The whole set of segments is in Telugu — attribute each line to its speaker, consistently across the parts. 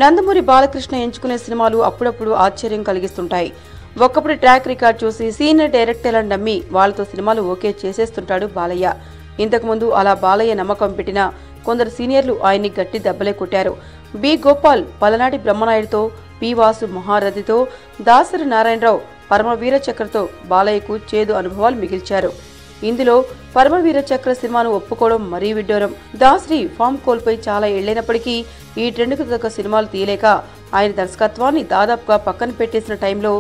Speaker 1: నందమూరి బాలకృష్ణ ఎంచుకునే సినిమాలు అప్పుడప్పుడు ఆశ్చర్యం కలిగిస్తుంటాయి. ఒక్కప్పుడు ట్రాక్ రికార్డ్ చూసి సీనియర్ డైరెక్టర్లను నమ్మి వాళ్లతో సినిమాలు ఓకే చేసేస్తుంటాడు బాలయ్య. ఇంతకుముందు అలా బాలయ్య నమ్మకం పెట్టిన కొందరు సీనియర్లు ఆయన్ని గట్టి దెబ్బలే కొట్టారు. బి గోపాల్ పలనాటి బ్రహ్మనాయుడుతో, పి వాసు మహారథితో, దాసరి నారాయణరావు పరమవీర చక్రతో బాలయ్యకు చేదు అనుభవాలు మిగిల్చారు. ఇందులో పరమవీర చక్ర సినిమాను ఒప్పుకోవడం మరీ విడ్డూరం. దాసరి ఫామ్ కోల్పోయి చాలా ఏళ్లైనప్పటికీ ఈ ట్రెండ్కు తగ్గ సినిమాలు తీయలేక ఆయన దర్శకత్వాన్ని దాదాపుగా పక్కన పెట్టేసిన టైంలో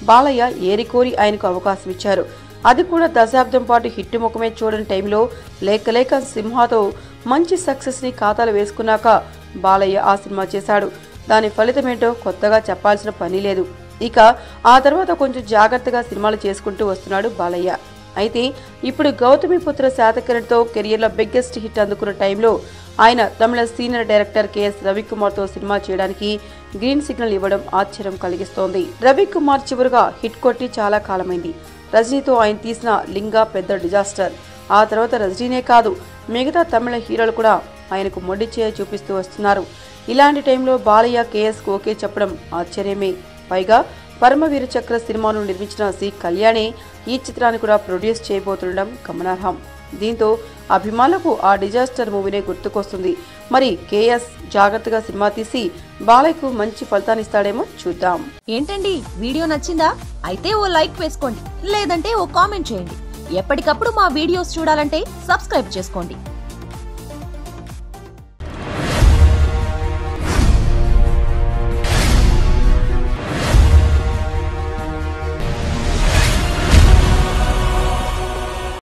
Speaker 1: బాలయ్య ఏరికోరి ఆయనకు అవకాశం ఇచ్చారు. అది కూడా దశాబ్దం పాటు హిట్టు ముఖమే చూడని టైంలో లేక సింహాతో మంచి సక్సెస్ ని ఖాతాలు వేసుకున్నాక బాలయ్య ఆ సినిమా చేశాడు. దాని ఫలితమేంటో కొత్తగా చెప్పాల్సిన పని లేదు. ఇక ఆ తర్వాత కొంచెం జాగ్రత్తగా సినిమాలు చేసుకుంటూ వస్తున్నాడు బాలయ్య. అయితే ఇప్పుడు గౌతమిపుత్ర శాతకర్ణితో కెరియర్లో బిగ్గెస్ట్ హిట్ అందుకున్న టైంలో ఆయన తమిళ సీనియర్ డైరెక్టర్ కెఎస్ రవికుమార్తో సినిమా చేయడానికి గ్రీన్ సిగ్నల్ ఇవ్వడం ఆశ్చర్యం కలిగిస్తోంది. రవికుమార్ చివరిగా హిట్ కొట్టి చాలా కాలమైంది. రజనీతో ఆయన తీసిన లింగా పెద్ద డిజాస్టర్. ఆ తర్వాత రజనీనే కాదు, మిగతా తమిళ హీరోలు కూడా ఆయనకు మొండి చేయ చూపిస్తూ వస్తున్నారు. ఇలాంటి టైంలో బాలయ్య కేఎస్కు ఓకే చెప్పడం ఆశ్చర్యమే. పైగా పరమవీర చక్ర సినిమాను నిర్మించిన సి కళ్యాణే ఈ చిత్రాన్ని కూడా ప్రొడ్యూస్ చేయబోతుండడం గమనార్హం. దీంతో అభిమానులకు ఆ డిజాస్టర్ మూవీనే గుర్తుకొస్తుంది. మరి కేఎస్ జాగ్రత్తగా సినిమా తీసి బాలయ్యకు మంచి ఫలితాన్నిస్తాడేమో చూద్దాం.
Speaker 2: ఏంటండి, వీడియో నచ్చిందా? అయితే ఓ లైక్ వేసుకోండి, లేదంటే ఓ కామెంట్ చేయండి. ఎప్పటికప్పుడు మా వీడియోస్ చూడాలంటే సబ్స్క్రైబ్ చేసుకోండి.